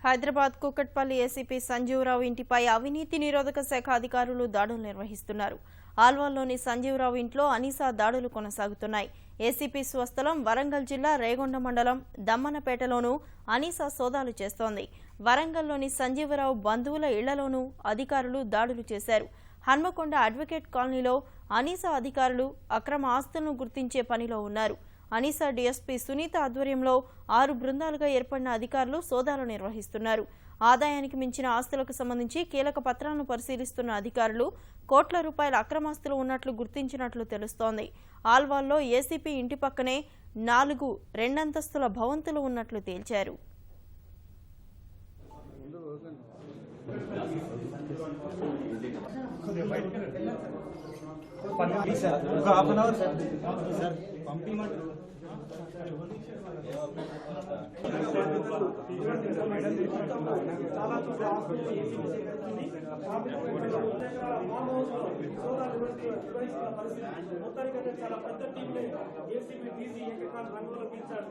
Hyderabad Kukatpally ACP Sanjeeva Rao ఇంటిపై అవినీతి నిరోధక శాఖ అధికారులు దాడులు నిర్వహిస్తున్నారు. ఆల్వాల్లోని సంజీవరావు ఇంట్లో అనీసా దాడులు కొనసాగుతున్నాయి. ఏసీపీ స్వస్థలం వరంగల్ జిల్లా రేగొండ మండలం దమ్మనపేటలోనూ అనీసా సోదాలు చేస్తోంది. వరంగల్లోని సంజీవరావు బంధువుల ఇళ్లలోనూ అధికారులు దాడులు చేశారు. హన్మకొండ అడ్వకేట్ కాలనీలో అనీసా అధికారులు అక్రమ ఆస్తులను గుర్తించే పనిలో ఉన్నారు. అనీసా డీఎస్పీ సునీత ఆధ్వర్యంలో 6 బృందాలుగా ఏర్పడిన అధికారులు సోదాలు నిర్వహిస్తున్నారు. ఆదాయానికి మించిన ఆస్తులకు సంబంధించి కీలక పత్రాలను పరిశీలిస్తున్న అధికారులు కోట్ల రూపాయల అక్రమాస్తులు ఉన్నట్లు గుర్తించినట్లు తెలుస్తోంది. ఆల్వాల్లో ఏసీపీ ఇంటి పక్కనే 4 రెండంతస్తుల భవంతులు ఉన్నట్లు తేల్చారు. మొత్తానికైతే చాలా పెద్ద టీంని ఏసీబీ డీసీ ఏకకాల రంగంలో పిలిచారు.